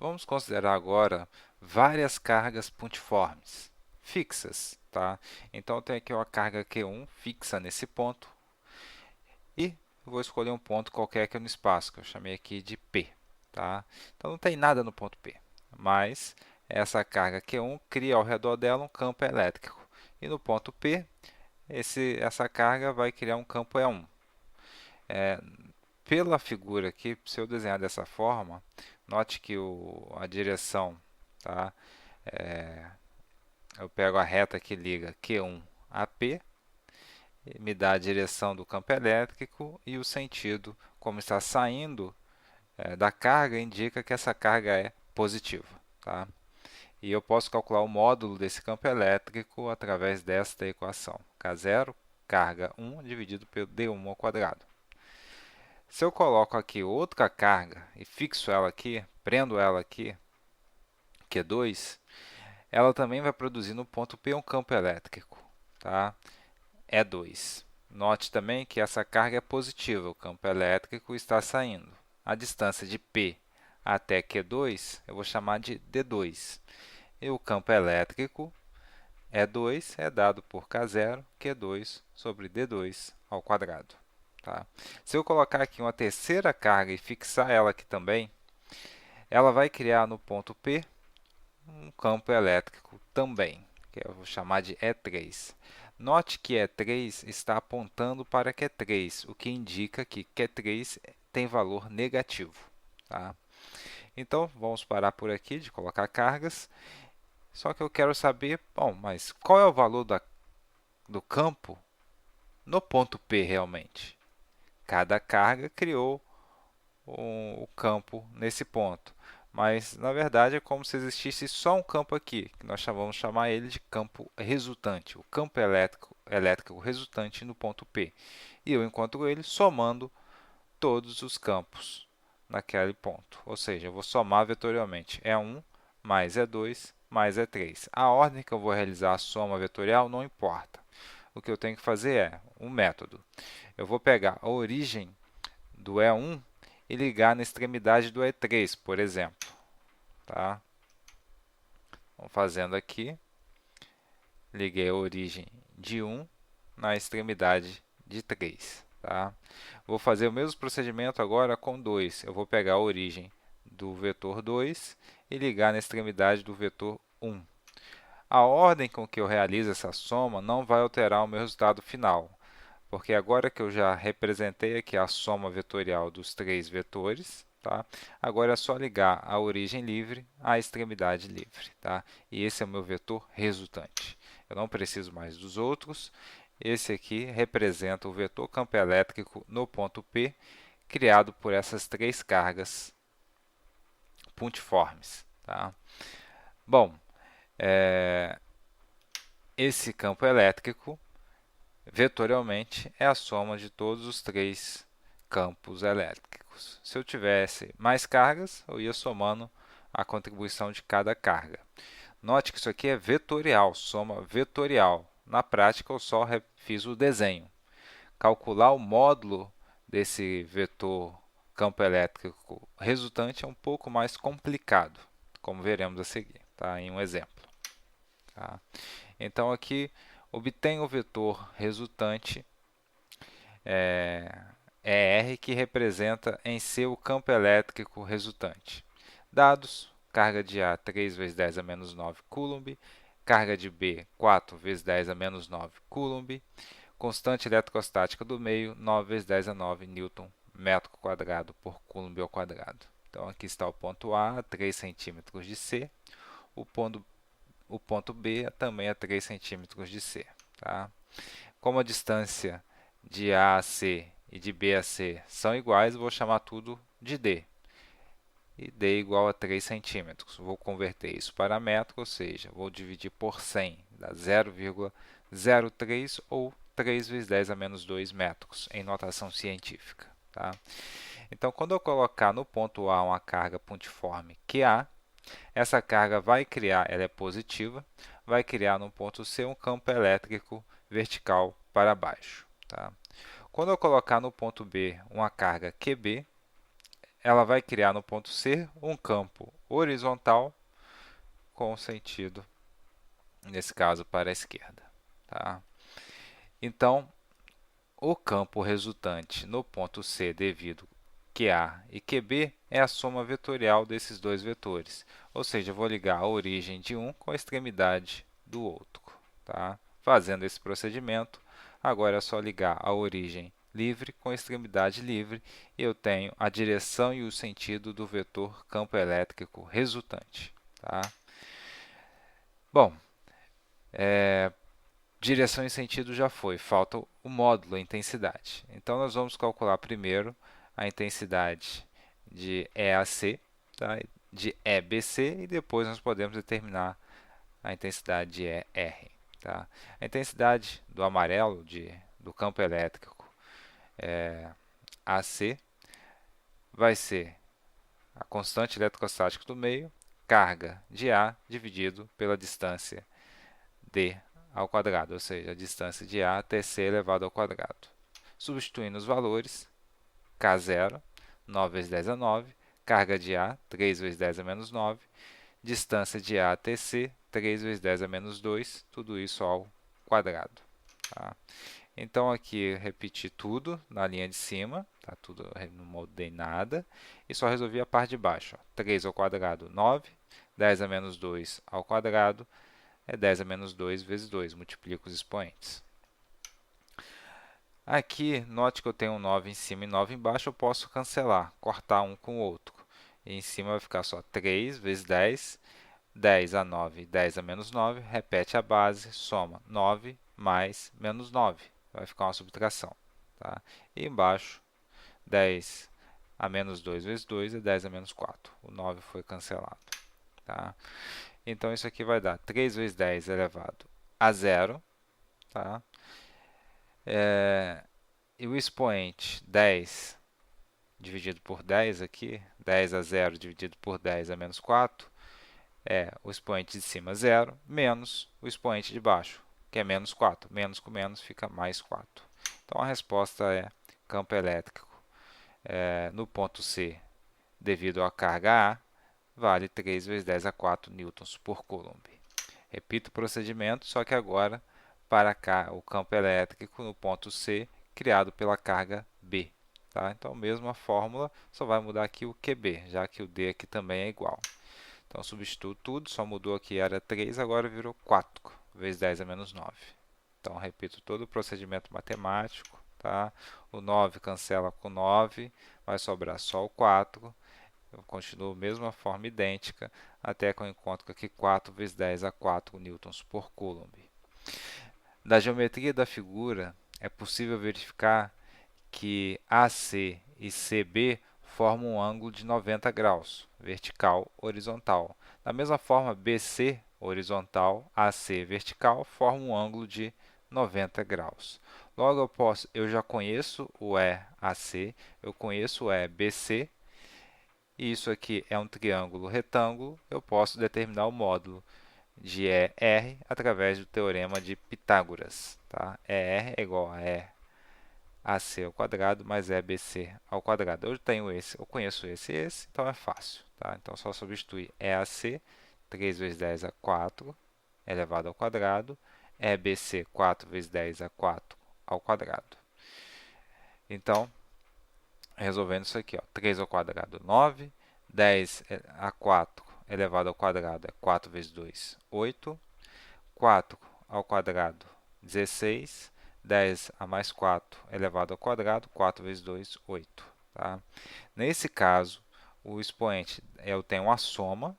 Vamos considerar agora várias cargas pontiformes, fixas, tá? Então, eu tenho aqui uma carga Q1 fixa nesse ponto e vou escolher um ponto qualquer aqui no espaço, que eu chamei aqui de P, tá? Então, não tem nada no ponto P, mas essa carga Q1 cria ao redor dela um campo elétrico. E no ponto P, essa carga vai criar um campo E1. Pela figura aqui, se eu desenhar dessa forma, note que a direção, tá? Eu pego a reta que liga Q1 a P, me dá a direção do campo elétrico e o sentido, como está saindo da carga, indica que essa carga é positiva, tá? E eu posso calcular o módulo desse campo elétrico através desta equação. K0, carga 1 dividido pelo D1 ao quadrado. Se eu coloco aqui outra carga e fixo ela aqui, prendo ela aqui, Q2, ela também vai produzir no ponto P um campo elétrico, tá? E2. Note também que essa carga é positiva, o campo elétrico está saindo. A distância de P até Q2 eu vou chamar de D2. E o campo elétrico E2 é dado por K0, Q2 sobre D2 ao quadrado. Tá? Se eu colocar aqui uma terceira carga e fixar ela aqui também, ela vai criar no ponto P um campo elétrico também, que eu vou chamar de E3. Note que E3 está apontando para Q3, o que indica que Q3 tem valor negativo. Tá? Então, vamos parar por aqui de colocar cargas. Só que eu quero saber, bom, mas qual é o valor do campo no ponto P realmente? Cada carga criou o campo nesse ponto. Mas, na verdade, é como se existisse só um campo aqui, que nós vamos chamar ele de campo resultante, o campo elétrico resultante no ponto P. E eu encontro ele somando todos os campos naquele ponto. Ou seja, eu vou somar vetorialmente E1 mais E2 mais E3. A ordem que eu vou realizar a soma vetorial não importa. O que eu tenho que fazer é um método. Eu vou pegar a origem do E1 e ligar na extremidade do E3, por exemplo. Tá? Vamos fazendo aqui. Liguei a origem de 1 na extremidade de 3. Tá? Vou fazer o mesmo procedimento agora com 2. Eu vou pegar a origem do vetor 2 e ligar na extremidade do vetor 1. A ordem com que eu realizo essa soma não vai alterar o meu resultado final, porque agora que eu já representei aqui a soma vetorial dos três vetores, tá? Agora é só ligar a origem livre à extremidade livre. Tá? E esse é o meu vetor resultante. Eu não preciso mais dos outros. Esse aqui representa o vetor campo elétrico no ponto P, criado por essas três cargas pontiformes. Tá? Bom, esse campo elétrico, vetorialmente, é a soma de todos os três campos elétricos. Se eu tivesse mais cargas, eu ia somando a contribuição de cada carga. Note que isso aqui é vetorial, soma vetorial. Na prática, eu só fiz o desenho. Calcular o módulo desse vetor campo elétrico resultante é um pouco mais complicado, como veremos a seguir, tá? Em um exemplo. Tá? Então, aqui, obtenho o vetor resultante ER, que representa em C o campo elétrico resultante. Dados: carga de A 3 vezes 10 a menos 9 coulomb, carga de B 4 vezes 10 a menos 9 coulomb, constante eletrostática do meio 9 vezes 10 a 9 newton metro quadrado por coulomb ao quadrado. Então, aqui está o ponto A, 3 centímetros de C. O ponto B também é 3 centímetros de C. Tá? Como a distância de A a C e de B a C são iguais, eu vou chamar tudo de D. E D igual a 3 centímetros. Vou converter isso para metro, ou seja, vou dividir por 100, dá 0,03 ou 3 vezes 10 a menos 2 metros, em notação científica. Tá? Então, quando eu colocar no ponto A uma carga pontiforme QA, essa carga vai criar, ela é positiva, vai criar no ponto C um campo elétrico vertical para baixo. Tá? Quando eu colocar no ponto B uma carga QB, ela vai criar no ponto C um campo horizontal com sentido, nesse caso, para a esquerda. Tá? Então, o campo resultante no ponto C devido QA e QB é a soma vetorial desses dois vetores. Ou seja, eu vou ligar a origem de um com a extremidade do outro. Tá? Fazendo esse procedimento, agora é só ligar a origem livre com a extremidade livre e eu tenho a direção e o sentido do vetor campo elétrico resultante. Tá? Bom, direção e sentido já foi, falta o módulo, a intensidade. Então, nós vamos calcular primeiro a intensidade de EAC, tá? De EBC, e depois nós podemos determinar a intensidade de ER. Tá? A intensidade do amarelo, do campo elétrico AC, vai ser a constante eletrostática do meio, carga de A dividido pela distância D ao quadrado, ou seja, a distância de A até C elevado ao quadrado. Substituindo os valores, K0, 9 vezes 10 a 9, carga de A, 3 vezes 10 a menos 9, distância de A até C, 3 vezes 10 a menos 2, tudo isso ao quadrado. Tá? Então, aqui repeti tudo na linha de cima, tá? Tudo, não mudei nada, e só resolvi a parte de baixo. Ó. 3 ao quadrado, 9, 10 a menos 2 ao quadrado, é 10 a menos 2 vezes 2, multiplico os expoentes. Aqui, note que eu tenho um 9 em cima e 9 embaixo, eu posso cancelar, cortar um com o outro. E em cima vai ficar só 3 vezes 10, 10 a 9, 10 a menos 9, repete a base, soma 9 mais menos 9, vai ficar uma subtração. Tá? E embaixo, 10 a menos 2 vezes 2 é 10 a menos 4, o 9 foi cancelado. Tá? Então, isso aqui vai dar 3 vezes 10 elevado a 0, tá? E o expoente 10 dividido por 10 aqui, 10 a 0 dividido por 10 a menos 4, é o expoente de cima 0, menos o expoente de baixo, que é menos 4. Menos com menos fica mais 4. Então, a resposta é campo elétrico no ponto C, devido à carga A, vale 3 vezes 10 a 4 newtons por coulomb. Repito o procedimento, só que agora para cá o campo elétrico no ponto C, criado pela carga B. Tá? Então, mesma fórmula, só vai mudar aqui o QB, já que o D aqui também é igual. Então, substituo tudo, só mudou aqui, era 3, agora virou 4, vezes 10 a menos 9. Então, repito todo o procedimento matemático. Tá? O 9 cancela com 9, vai sobrar só o 4. Eu continuo a mesma forma idêntica, até que eu encontro aqui 4 vezes 10 a 4 newtons por coulomb. Da geometria da figura, é possível verificar que AC e CB formam um ângulo de 90 graus, vertical, horizontal. Da mesma forma, BC, horizontal, AC, vertical, formam um ângulo de 90 graus. Logo, eu já conheço o EAC, eu conheço o EBC, e isso aqui é um triângulo retângulo, eu posso determinar o módulo de ER através do teorema de Pitágoras. Tá? ER é igual a EAC ao quadrado mais EBC ao quadrado. Eu tenho esse, eu conheço esse e esse, então é fácil. Tá? Então, só substituir EAC, 3 vezes 10 a 4 elevado ao quadrado, EBC, 4 vezes 10 a 4 ao quadrado. Então, resolvendo isso aqui, ó, 3 ao quadrado, 9, 10 a 4 elevado ao quadrado é 4 vezes 2, 8, 4 ao quadrado, 16, 10 a mais 4 elevado ao quadrado, 4 vezes 2, 8. Tá? Nesse caso, o expoente, eu tenho a soma,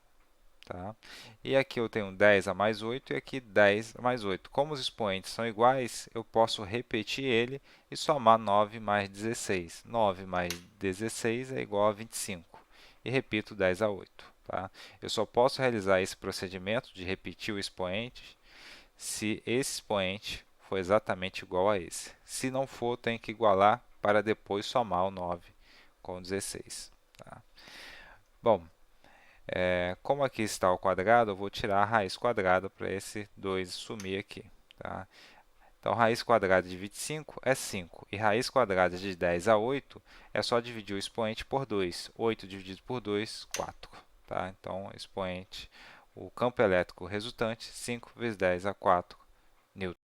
tá? E aqui eu tenho 10 a mais 8 e aqui 10 a mais 8. Como os expoentes são iguais, eu posso repetir ele e somar 9 mais 16. 9 mais 16 é igual a 25. E repito 10 a 8. Tá? Eu só posso realizar esse procedimento de repetir o expoente se esse expoente for exatamente igual a esse. Se não for, tenho que igualar para depois somar o 9 com 16. Tá? Bom, como aqui está o quadrado, eu vou tirar a raiz quadrada para esse 2 sumir aqui. Tá? Então, raiz quadrada de 25 é 5. E raiz quadrada de 10 a 8 é só dividir o expoente por 2. 8 dividido por 2, 4. Tá? Então, expoente, o campo elétrico resultante, 5 vezes 10 a 4 newton.